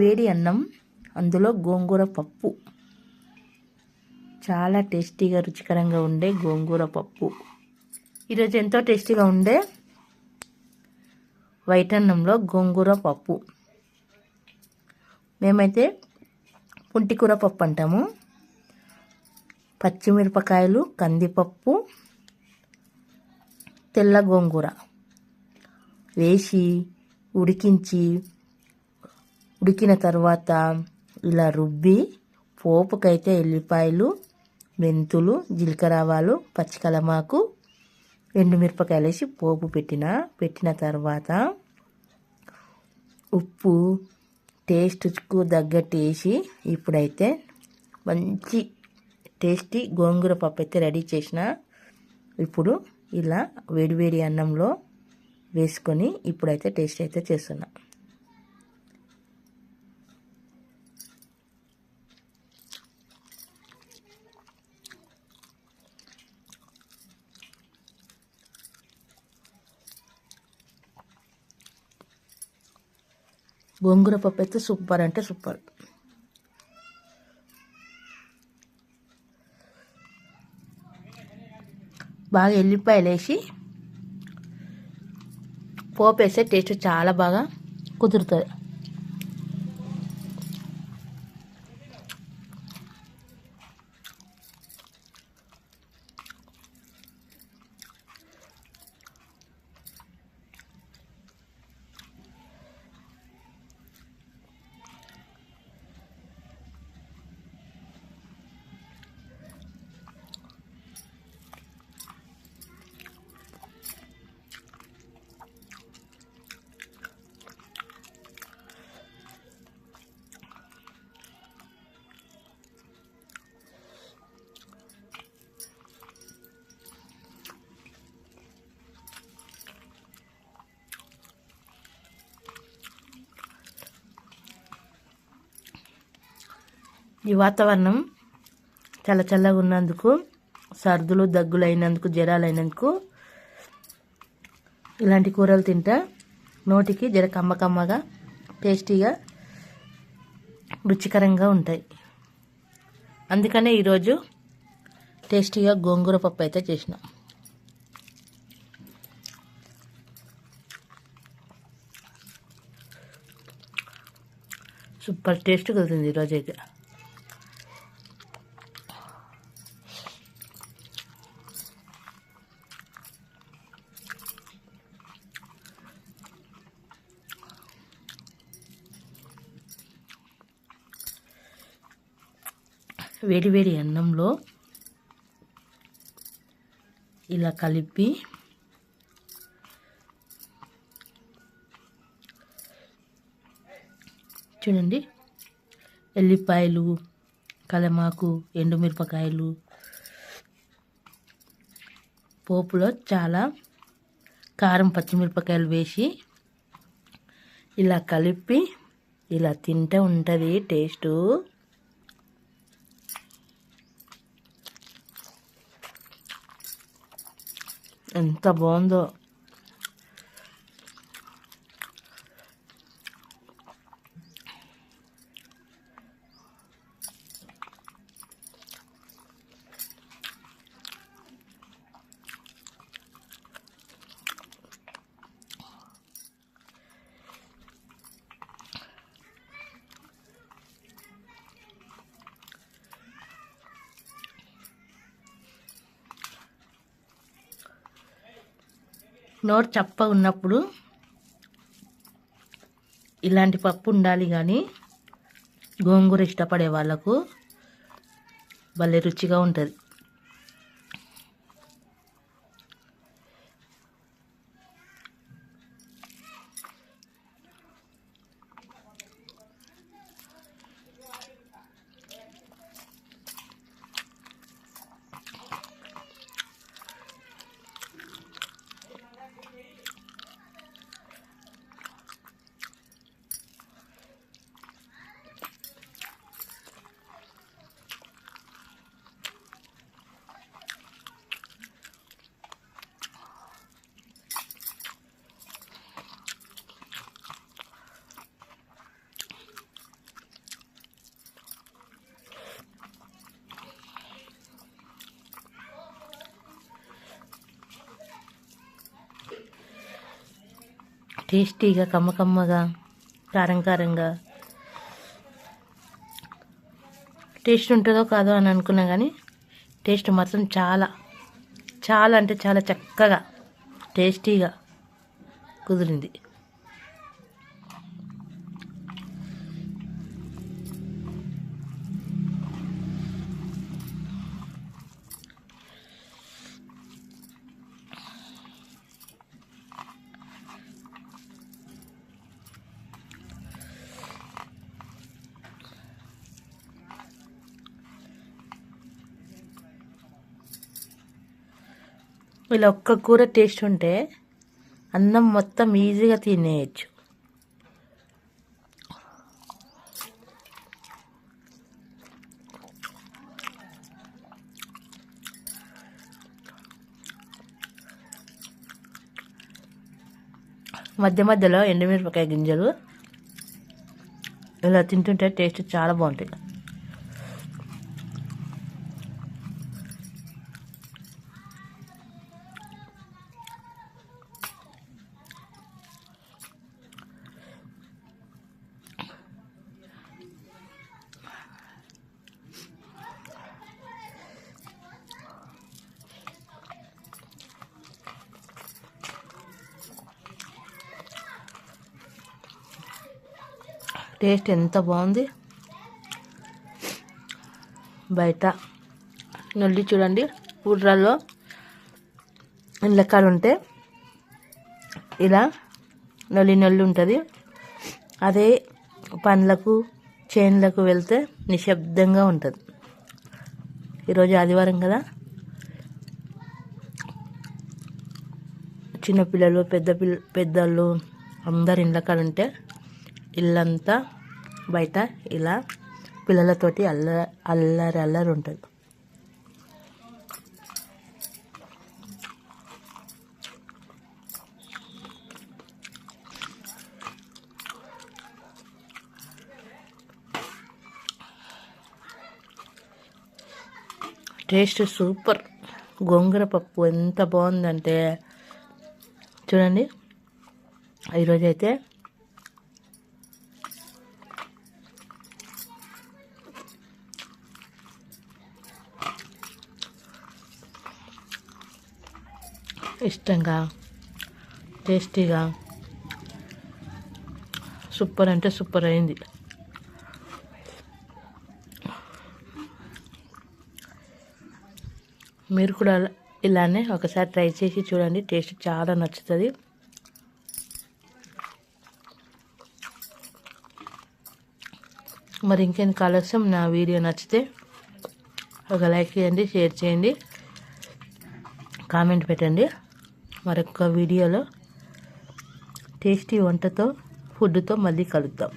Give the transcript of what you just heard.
వేడి అన్నం, అందులో గోంగూర పప్పు, చాలా టేస్టీగా రుచికరంగా ఉండే గోంగూర పప్పు. ఈరోజు ఎంతో టేస్టీగా ఉండే వైట్ అన్నంలో గోంగూర పప్పు. మేమైతే పుంటికూర పప్పు అంటాము. పచ్చిమిరపకాయలు, కందిపప్పు, తెల్ల గోంగూర వేసి ఉడికిన తర్వాత ఇలా రుబ్బి, పోపుకైతే ఎల్లిపాయలు, మెంతులు, జీలకర్ర ఆవాలు, పచ్చికలమాకు, ఎండుమిరపకాయలు వేసి పోపు పెట్టిన తర్వాత ఉప్పు టేస్ట్కు తగ్గట్టు వేసి ఇప్పుడైతే మంచి టేస్టీ గోంగూర పప్పు అయితే రెడీ చేసిన. ఇప్పుడు ఇలా వేడివేడి అన్నంలో వేసుకొని ఇప్పుడైతే టేస్ట్ అయితే చేస్తున్నా. గోంగూర పప్పు అయితే సూపర్ అంటే సూపర్. బాగా ఎల్లిపాయలు వేసి పోపు వేస్తే టేస్ట్ చాలా బాగా కుదురుతుంది. ఈ వాతావరణం చాలా చల్లగా ఉన్నందుకు, సర్దులు దగ్గులు అయినందుకు, జ్వరాలు అయినందుకు ఇలాంటి కూరలు తింటా నోటికి జర కమ్మగా టేస్టీగా రుచికరంగా ఉంటాయి. అందుకనే ఈరోజు టేస్టీగా గోంగూర పప్పు అయితే చేసిన. సూపర్ టేస్ట్ కుదిరింది ఈరోజైతే. వేడి అన్నంలో ఇలా కలిపి చూడండి, ఎల్లిపాయలు, కలమాకు, ఎండుమిరపకాయలు, పోపులో చాలా కారం, పచ్చిమిరపకాయలు వేసి ఇలా కలిపి ఇలా తింటే ఉంటుంది టేస్టు. ఎంత బాగుందో. నోరు చప్ప ఉన్నప్పుడు ఇలాంటి పప్పు ఉండాలి. కానీ గోంగూర ఇష్టపడే వాళ్ళకు భలే రుచిగా ఉంటుంది. టేస్టీగా కమ్మకమ్మగా కారం కారంగా టేస్ట్ ఉంటుందో కాదో అని అనుకున్నా కానీ టేస్ట్ మాత్రం చాలా చాలా అంటే చాలా చక్కగా టేస్టీగా కుదిరింది. ఇలా ఒక్క కూర టేస్ట్ ఉంటే అన్నం మొత్తం ఈజీగా తినేయచ్చు. మధ్య మధ్యలో ఎండుమిరపకాయ గింజలు ఇలా తింటుంటే టేస్ట్ చాలా బాగుంటాయి. టేస్ట్ ఎంత బాగుంది. బయట నొల్లి చూడండి, ఊర్లలో ఇళ్ళకాడ ఉంటే ఇలా నొల్లి ఉంటుంది. అదే పండ్లకు చేన్లకు వెళ్తే నిశ్శబ్దంగా ఉంటుంది. ఈరోజు ఆదివారం కదా, చిన్నపిల్లలు పెద్దలు అందరు ఇళ్ళకాడ ఉంటే ఇల్లంతా బయట ఇలా పిల్లలతోటి అల్లరి ఉంటుంది. Taste super. గోంగూర పప్పు ఎంత బాగుందంటే చూడండి. ఈరోజైతే ఇష్టంగా టేస్టీగా సూపర్ అంటే సూపర్ అయింది. మీరు కూడా ఇలానే ఒకసారి ట్రై చేసి చూడండి, టేస్ట్ చాలా నచ్చుతుంది. మరి ఇంకెందుకు ఆలస్యం, నా వీడియో నచ్చితే ఒక లైక్ చేయండి, షేర్ చేయండి, కామెంట్ పెట్టండి. మరొక వీడియోలో టేస్టీ వంటతో ఫుడ్తో మళ్ళీ కలుద్దాం.